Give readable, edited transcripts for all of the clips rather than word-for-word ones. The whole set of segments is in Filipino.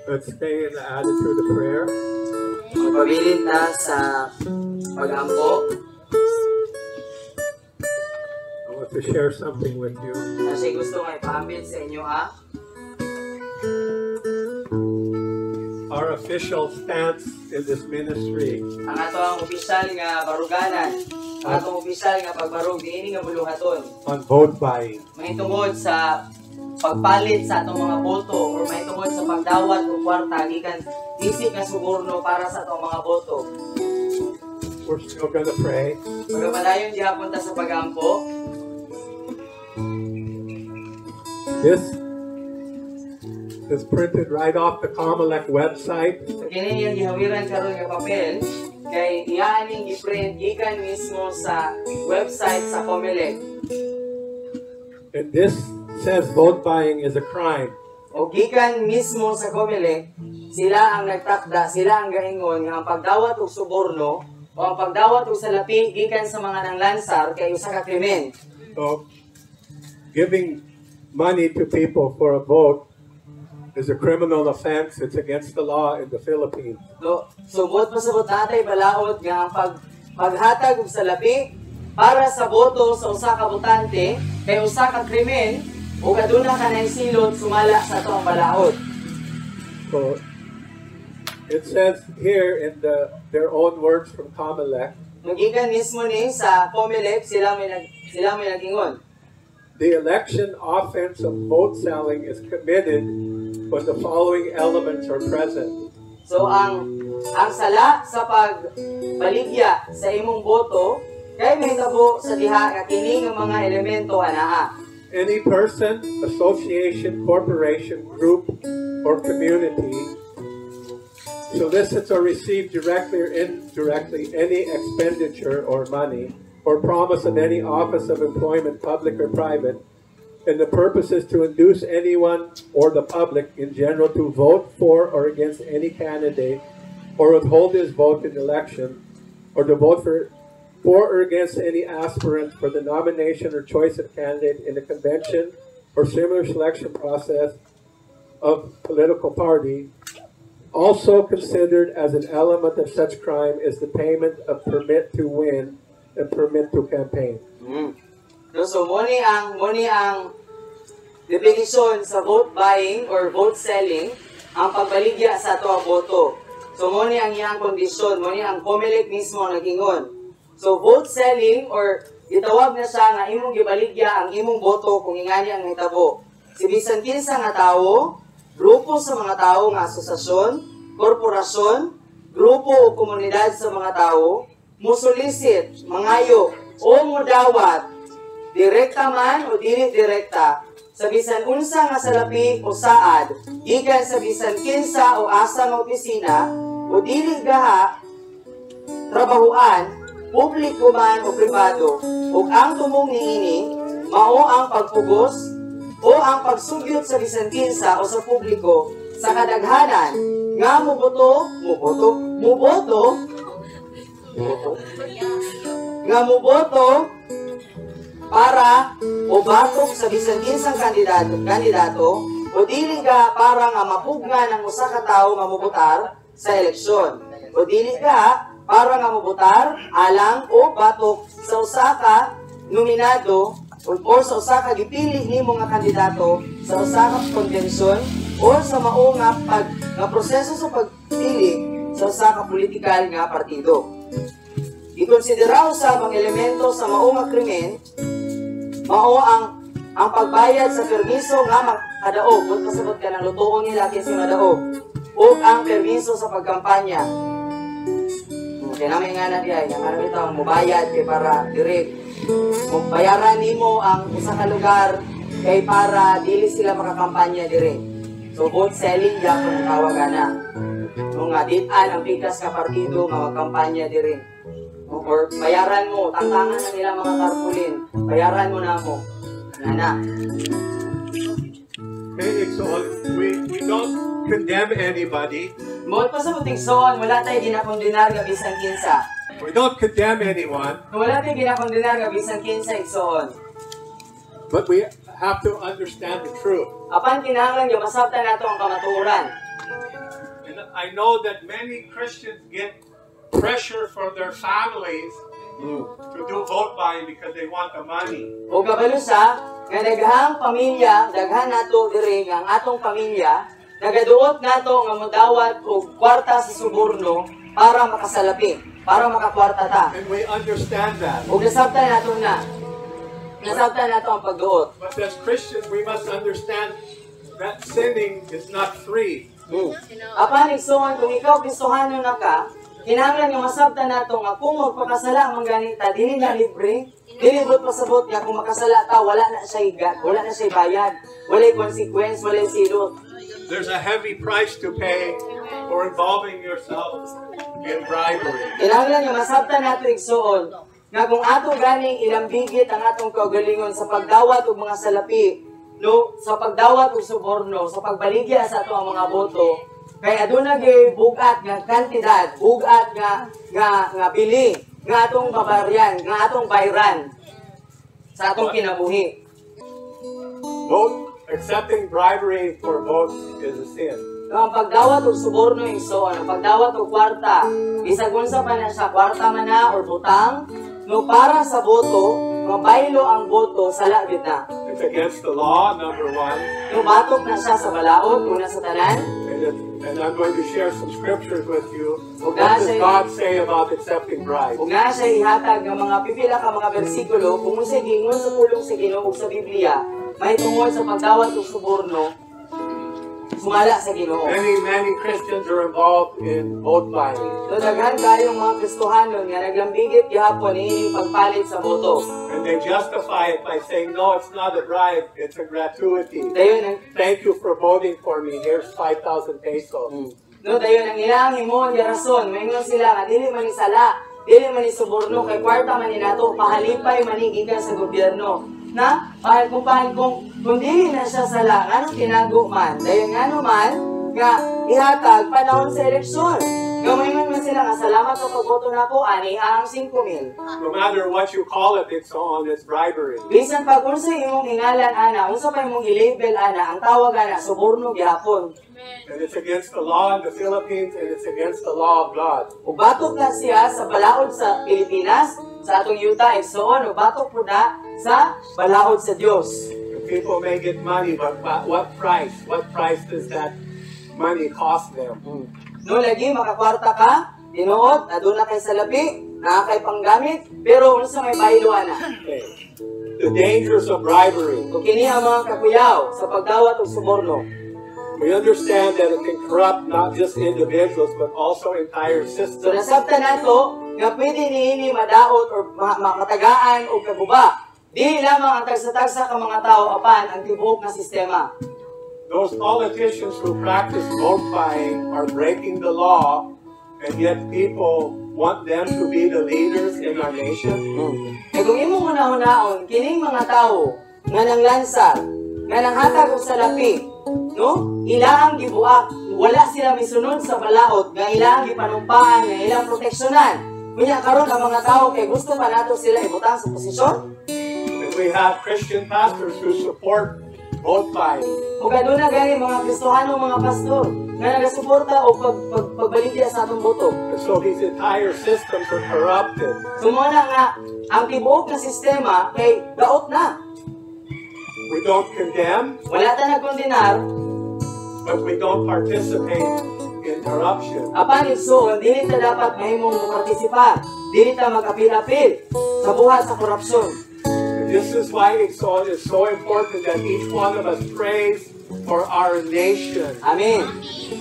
Let's stay in the attitude of prayer. Magpabilin ta sa pag-ampo. I want to share something with you. Kasi gusto nga ipaambit sa inyo Our official stance in this ministry ang ato ang opisyal nga baruganan, ang atong opisyal nga pagbarug diini nga buluhaton. on vote buying. May tungod sa pagpalit sa atong mga boto or may tungod sa pagdawat o kwarta gikan isip nga suborno para sa atong mga boto. We're still going to pray. Pagkamadayon gihapon ta sa pag-ampo. This is printed right off the Comelec website. So kini yung gihawiran karon nga papel kay iyaaning giprint gikan mismo sa website sa Comelec. And this says vote buying is a crime. O gikan mismo sa Comelec, sila ang nagtakda, sila ang gaingon nga ang pagdawat og suborno o ang pagdawat og salapi gikan sa mga nanglansar kay usa ka krimen. So, giving money to people for a vote is a criminal offense. It's against the law in the Philippines. So bot pasabot natay balaod nga ang paghatag og salapi para sa boto sa usa ka botante kay usa ka krimen o aduna ka na silot sumala sa atong balaod. So, it says here in their own words from Comelec, Magikan mismo ni sa Comelec sila may nagingon. the election offense of vote selling is committed when the following elements are present. So ang sala sa pagbaligya sa imong boto kay mahitabo sa diha nga kini nga mga elemento anaa. Any person, association, corporation, group, or community solicits or receives directly or indirectly any expenditure or money or promise of any office of employment, public or private, and the purpose is to induce anyone or the public in general to vote for or against any candidate or withhold his vote in election or to vote for or against any aspirant for the nomination or choice of candidate in a convention or similar selection process of political party. Also considered as an element of such crime is the payment of permit to win and permit to campaign. So muni ang definition sa vote buying or vote selling ang pagbaligya sa ato ang boto. So muni ang iyang kondisyon, muni ang Comelec mismo nagingon. So vote selling or itawag na siya nga imong gibaligya ang imong boto kung ingani ang hitabo. Si bisan kinsa nga tawo, grupo sa mga tawo nga asosasyon, korporasyon, grupo o komunidad sa mga tawo, musulisit, mangayo o mudawat, direkta man o dili direkta, sa bisan unsa nga salapi o saad, gikan sa bisan kinsa o asa nga opisina o dili gaha trabahuan, publiko man o pribado, ug ang tumong niini mao ang pagpugos o ang pagsugyot sa bisan kinsa o sa publiko sa kadaghanan nga muboto para o batok sa bisan kinsang kandidato o dili ka para nga mapugnan ang usa ka tawo nga mobotar sa eleksyon o dili ka para nga mobotar alang o batok sa usa ka nominado o sa usa ka gipili nimo nga kandidato sa usa ka konbensyon o sa mao nga proseso sa pagpili sa usa ka politikal nga partido. Ikonsidera sa mga elemento sa mao nga krimen mao ang pagbayad sa permiso nga makadaog kung pasabot ka ng lutuon nila kasi madaog o ang permiso sa pagkampanya. Kaya namin nga na diya, nga namin ito ang mubayad kay para direct. Kung bayaran nimo ang usa ka lugar kay para dili sila makakampanya direct. So vote selling ya kung tawag na. Kung ditan ang pikas ka partido magkampanya direct. Or bayaran mo, tangtangan na nila mga tarpulin. Bayaran mo na mo. Nana. Okay, so we don't condemn anybody. Mohon pa sa buting soon, wala tayo ginakondenar nga bisan kinsa. We don't condemn anyone, Wala tayo ginakondenar nga bisan kinsa igsoon. but we have to understand the truth. Apan kinahanglan nga masabtan nato ang kamatuoran. I know that many Christians get pressure from their families to do vote buying because they want the money. O kabalo sa, nga daghang pamilya, daghan nato diri nga ang atong pamilya, nagaduot nato nga modawat og kwarta sa suborno para makasalapi, para makakwarta ta. And we understand that. O nasabtan nato na. Nasabtan nato ang pagduot. But as Christians, we must understand that sinning is not free. Apan igsuon kung ikaw Kristohano na ka, kinahanglan nga masabtan nato nga kung magpakasala man ganita dili na libre, dili bot pasabot nga kung makasala ta wala na siya bayad, walay consequence, walay silot. There's a heavy price to pay for involving yourself in bribery. Kinahanglan nga masabtan nato igsuon nga kung ato ganing ilambigit ang atong kaugalingon sa pagdawat og mga salapi, no, sa pagdawat og suborno, sa pagbaligya sa ato ang mga boto, kay aduna gay bugat nga kantidad, bugat nga bili, nga atong babaryan, nga atong bayran sa atong kinabuhi. Accepting bribery for votes is a sin. No, ang pagdawat og suborno igsoon, ang pagdawat og kwarta, bisag unsa pa na siya, kwarta man na or butang, no, para sa boto, mabaylo ang boto sala gyud na. It's against the law, number one. No, batok na siya sa balaod, una sa tanan. And I'm going to share some scriptures with you. What does God say about accepting bribes? Kung nga siya ihatag ng mga pipila ka mga bersikulo, kung sa gingon sa pulong sa Ginoo ug sa Biblia, may tungod sa pagdawat og suborno, sumala sa Ginoo. Many Christians are involved in vote buying. So daghan kayong mga Kristohanon nga naglambigit gihapon ini pagpalit sa boto. And they justify it by saying, no, it's not a bribe, it's a gratuity. Dayon Thank you for voting for me. Here's 5,000 pesos. no, dayon ang ilang himon nga rason, maingon sila nga dili man ni sala, dili man ni suborno kay kwarta man ni nato pahalipay man ni gikan sa gobyerno. Na kung dili na siya sala, ngano tinago man, dayon ngano man nga ihatag panahon sa eleksyon. Gamayon man sila nga salamat sa pagboto nako ani ang 5,000. No matter what you call it, it's on, it's bribery. Bisan pag unsa imong hingalan ana, unsa pa imong i-label ana, ang tawag ana suborno gyapon. And it's against the law in the Philippines, and it's against the law of God. Ug batok na siya sa balaod sa Pilipinas, sa atong yuta igsoon, ug batok po na sa balaod sa Dios. People may get money, but what price? What price does that money cost them? No lagi makakwarta ka, tinuod, aduna kay salapi, naa kay panggamit, pero unsa may baylo ana. Okay. The dangers of bribery. Kung kini ang mga kakuyaw sa pagdawat og suborno. We understand that it can corrupt not just individuals, but also entire So systems. nasabtan nato nga pwede niini madaot or matagaan o kaguba. Dili lamang ang tagsa-tagsa ka mga tao apan ang tibuok na sistema. Those politicians who practice vote buying are breaking the law, and yet people want them to be the leaders in our nation. E kung imo hunahon kining mga tao nga nanglansa, nga nanghatag og salapi, no? Ilaang gibuak, wala sila misunod sa balaod, nga ilaang gipanumpaan, nga ilang proteksyonan. Kunya karon ang mga tao kay gusto pa nato sila ibutang sa posisyon. And we have Christian pastors who support vote buying. Ug aduna gani mga Kristohano mga pastor nga nagasuporta o pagbaligya sa atong boto. And so these entire systems are corrupted. Sumuna nga ang tibuok na sistema kay daot na. We don't condemn, Wala ta nagkondenar, but we don't participate in corruption. apan igsoon dili ta dapat mahimong partisipar, dili ta mag-apil-apil sa buhat sa korupsyon. And this is why it's so important that each one of us prays for our nation. Amen.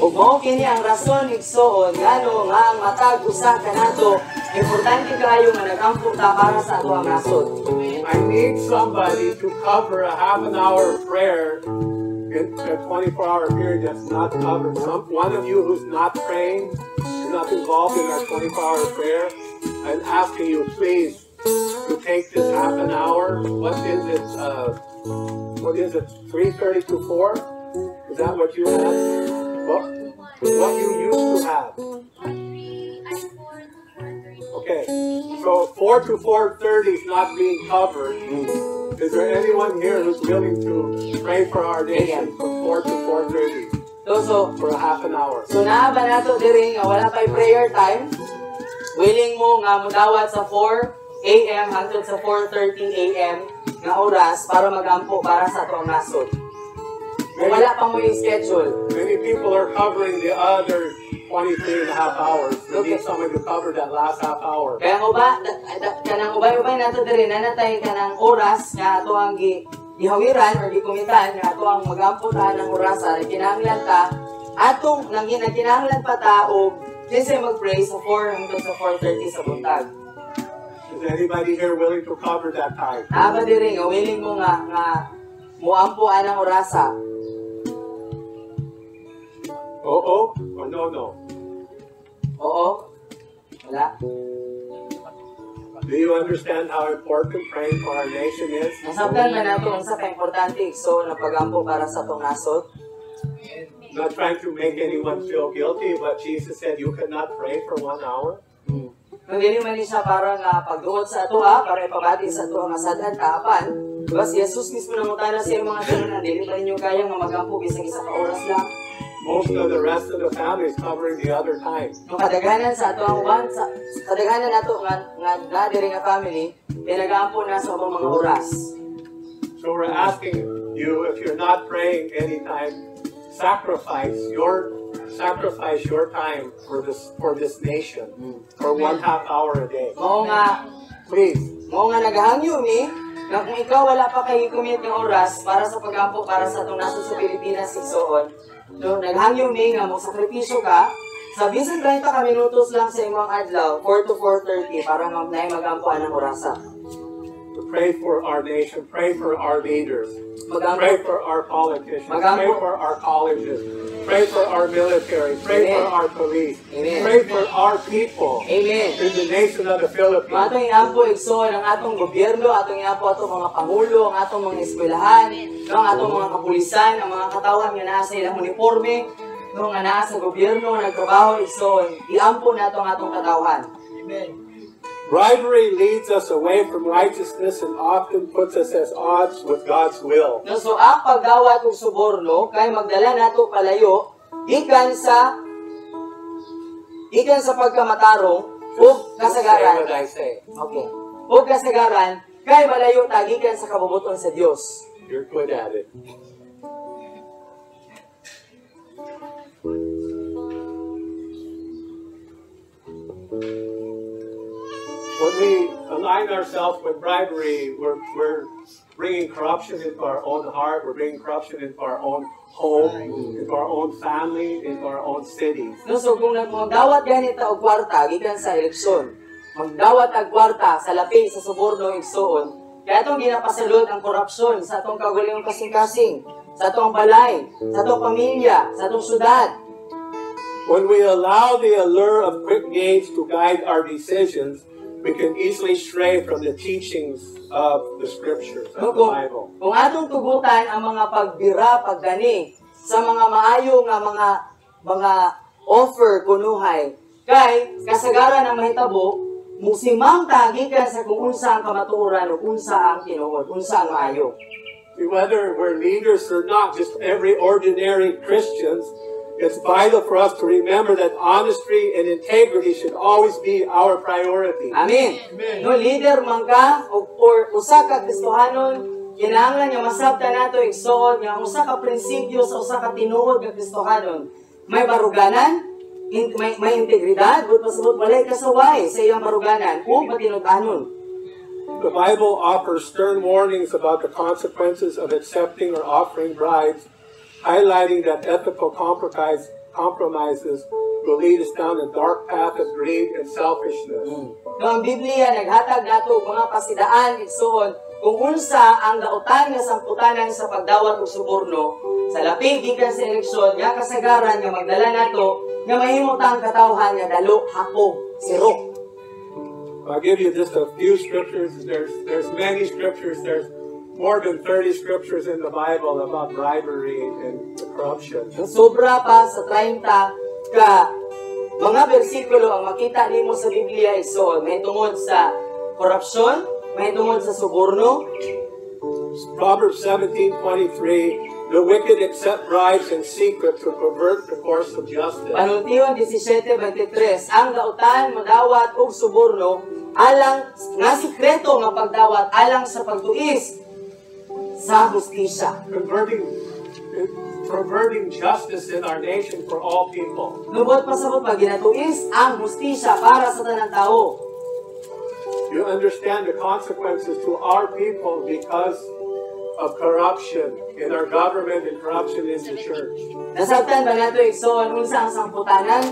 Ug mao kini ang rason igsoon ngano nga ang matag usa kanato importante kaayo nga nagampong ta para sa ato ang nasod. I need somebody to cover a half an hour of prayer in a 24-hour period that's not covered. One of you who's not praying, you're not involved in our 24-hour prayer, I'm asking you please to take this half an hour. What is it? 3:30 to 4? Is that what you have? What you used to have? Okay, so 4 to 4:30 is not being covered. Is there anyone here who's willing to pray for our nation from 4 to 4:30? So, for a half an hour. so naaba nato diri nga wala pa'y prayer time. Willing mo nga mudawat sa 4 a.m. hangtod sa 4:30 a.m. nga oras para magampo para sa atong nasod. Kung wala pa mo yung schedule. Many people are covering the other 23 and a half hours. They need someone to cover that last half hour. Kaya nga ba, kanang ubay-ubay nato diri nanatay kanang oras nga ato ang gihawiran or gikumitan nga ato ang magamputan ng orasa na kinahanglan ta atong kinahanglan pa ta og kinsa mag-pray sa 4 hangtod sa 4:30 sa buntag. Is anybody here willing to cover that time? Aba diri nga willing mo nga muampo anang orasa. Oo or no? Oo. Wala. Do you understand how important praying for our nation is? Nasabtan man nato ang sa kaimportante so na pagampo para sa atong nasod. I'm not trying to make anyone feel guilty, but Jesus said you cannot pray for 1 hour. Kung dili man ni siya para nga pagduot sa ato para ipabati sa ato ang asadan taapan. Diba si Jesus mismo namutana sa iyong mga tanan, dili pa ninyo kaya nga magampo bisag isa ka oras lang. Most of the rest of the family is covering the other time. Ang kadaghanan sa ato ang uban, sa kadaghanan nato nga diri nga family, pinagampo na sa mga oras. So we're asking you, if you're not praying anytime, sacrifice your time for this nation for 1 half hour a day. Mao nga, Please. mao nga naghangyo ni nga kung ikaw wala pa kay commute ng oras para sa pagampo para sa atong nasod sa Pilipinas igsoon. So naghangyo ni nga mo sakripisyo ka sa bisan 30 ka minutos lang sa imong adlaw 4 to 4:30 para magampo ang orasa. To pray for our nation, pray for our leaders, Magampo. pray for our politicians, Magampo. pray for our colleges, pray for our military, pray for Amen. our police, Amen. pray for our people Amen. in the nation of the Philippines. Atong iampo igsoon ang atong gobyerno, atong iampo atong mga pangulo, ang atong mga eskwelahan, ang atong mga kapulisan, ang mga katawan nga naa sa ilang uniforme, nga naa sa gobyerno nagtrabaho igsoon, iampo nato ang atong katawan. Amen. Bribery leads us away from righteousness and often puts us at odds with God's will. No, so ang pagdawat og suborno kay magdala nato palayo gikan sa pagkamatarong ug kasagaran. Say what I say. Okay. Ug kasagaran kay malayo ta gikan sa kabubuton sa Dios. You're good at it. When we align ourselves with bribery, we're bringing corruption into our own heart, we're bringing corruption into our own home, into our own family, into our own cities. No, so kung magdawat ganita og kwarta gikan sa eleksyon, magdawat og kwarta sa lapi sa suborno igsoon, kaya atong ginapasalud ang korupsyon sa atong kaguliyong kasing-kasing, sa atong balay, sa atong pamilya, sa atong syudad. When we allow the allure of quick gains to guide our decisions, we can easily stray from the teachings of the scriptures, No, of the Bible. kung atong tugutan ang mga pagbira, paggani sa mga maayo nga mga offer kunuhay, kay kasagaran ang mahitabo, musimang tagikan sa kung unsa ang kamatuoran o unsa ang tinuod, unsa ang maayo. Whether we're leaders or not, just every ordinary Christians, it's vital for us to remember that honesty and integrity should always be our priority. Amen. No, leader man ka or usa ka Kristohanon, kinahanglan nga masabtan nato igsoon nga usa ka prinsipyo sa usa ka tinuod nga Kristohanon. May baruganan, may integridad, but pasabot balay kasaway sa iyang baruganan ug matinud-anon. The Bible offers stern warnings about the consequences of accepting or offering bribes, highlighting that ethical compromises will lead us down a dark path of greed and selfishness. No, ang Biblia naghatag nato og mga pasidaan igsoon kung unsa ang dautan nga sangputanan sa pagdawat og suborno sa lapi gikan sa eleksyon nga kasagaran nga magdala nato nga mahimo tang katawhan nga dalo hapog sirok. I'll give you just a few scriptures. There's many scriptures. There's more than 30 scriptures in the Bible about bribery and corruption. Sobra pa sa 30 ka mga bersikulo ang makita nimo sa Biblia igsoon may tungod sa korupsyon, may tungod sa suborno. Proverbs 17:23 The wicked accept bribes in secret to pervert the course of justice. Panultihon 17:23, ang dautan madawat og suborno alang nga sikreto nga pagdawat alang sa pagtuis sa hustisya. Perverting justice in our nation for all people. Lubot pa sa pag ginatuis ang hustisya para sa tanang tao. You understand the consequences to our people because of corruption in our government and corruption in the church. Nasabtan ba nato igsoon unsa ang sangputanan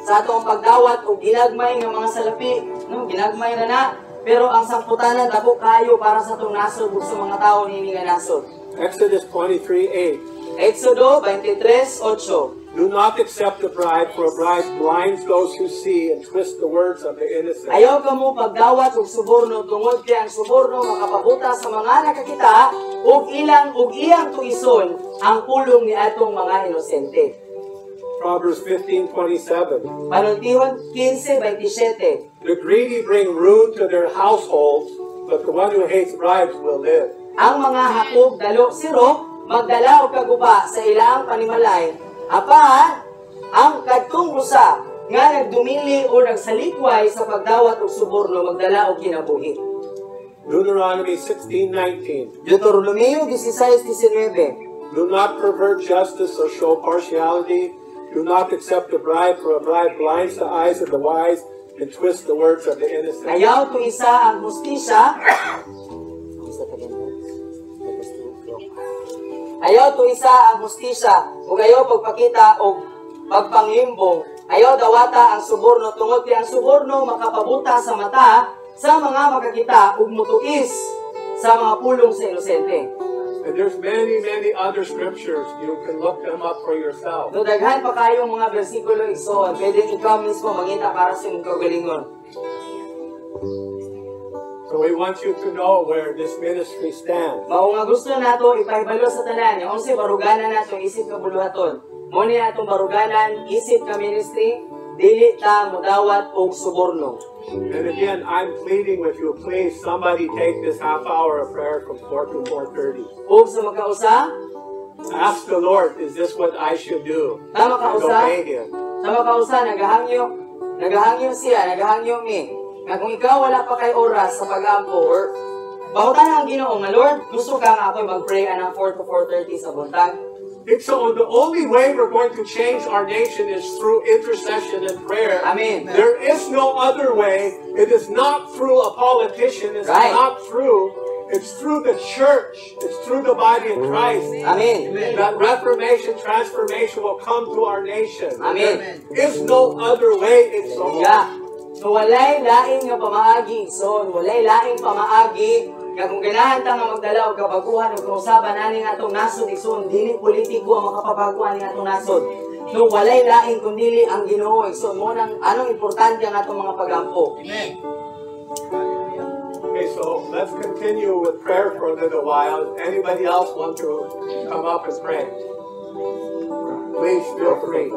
sa atong pagdawat o ginagmay ng mga salapi, no? Ginagmay na pero ang sangputanan dako kayo para sa atong nasod ug sa mga tawo niini nga nasod. Exodus 23:8. Exodo 23:8. Do not accept a bribe, for a bribe blinds those who see and twist the words of the innocent. Ayaw ka mo pagdawat og suborno tungod kay ang suborno makapabuta sa mga nakakita ug iyang tuison ang pulong ni atong mga inosente. Proverbs 15:27. Panultihon 15:27. The greedy bring ruin to their households, but the one who hates bribes will live. Ang mga hakog dalo siro magdala og kaguba sa ilang panimalay. Apan ang kadtong usa nga nagdumili o nagsalikway sa pagdawat og suborno magdala og kinabuhi. Deuteronomy 16:19. Deuteronomio 16:19. Do not pervert justice or show partiality. Do not accept a bribe, for a bribe blinds the eyes of the wise and twists the words of the innocent. Ayaw to isa ang hustisya. Ayaw to isa ang hustisya ug ayaw pagpakita og pagpanglimbong. Ayaw dawata ang suborno tungod kay ang suborno makapabuta sa mata sa mga makakita ug mutuis sa mga pulong sa inosente. And there's many other scriptures. You can look them up for yourself. No, daghan pa kayong mga bersikulo igsoon, pwede ikaw mismo mangita para sa imong kaugalingon. So we want you to know where this ministry stands. Mao nga gusto nato ipahibalo sa tanan, yung unsay baruganan nato isip ka buluhaton. Mo ni atong baruganan isip ka ministry, dili ta mudawat og suborno. And again, I'm pleading with you, please, somebody take this half hour of prayer from 4 to 4:30. Ug sa magkausa, Ask the Lord, is this what I should do? tama ka And usa, obey Him. sa magkausa nagahangyo siya, nagahangyo mi. Nga kung ikaw wala pa kay oras sa pag-ampo or bahutan ang Ginoo nga Lord, gusto ka nga ako'y mag-pray anang 4 to 4:30 sa buntag. So the only way we're going to change our nation is through intercession and prayer. Amen. There is no other way. It is not through a politician. It's Right. not through. It's through the church. It's through the body of Christ. Amen. That reformation, transformation will come to our nation. Amen. There is no other way. It's so Yeah. So walay laing nga pamaagi, walay laing pamaagi nga kung ganahan ta nga magdala og kabaguhan ug kausaban ani nga atong nasod igsoon dili politiko ang makapabaguhan ni atong nasod. No walay laing kundi ang Ginoo igsoon mo nang anong importante ang atong mga pagampo. Okay, so let's continue with prayer for a little while. Anybody else want to come up and pray? Please feel free.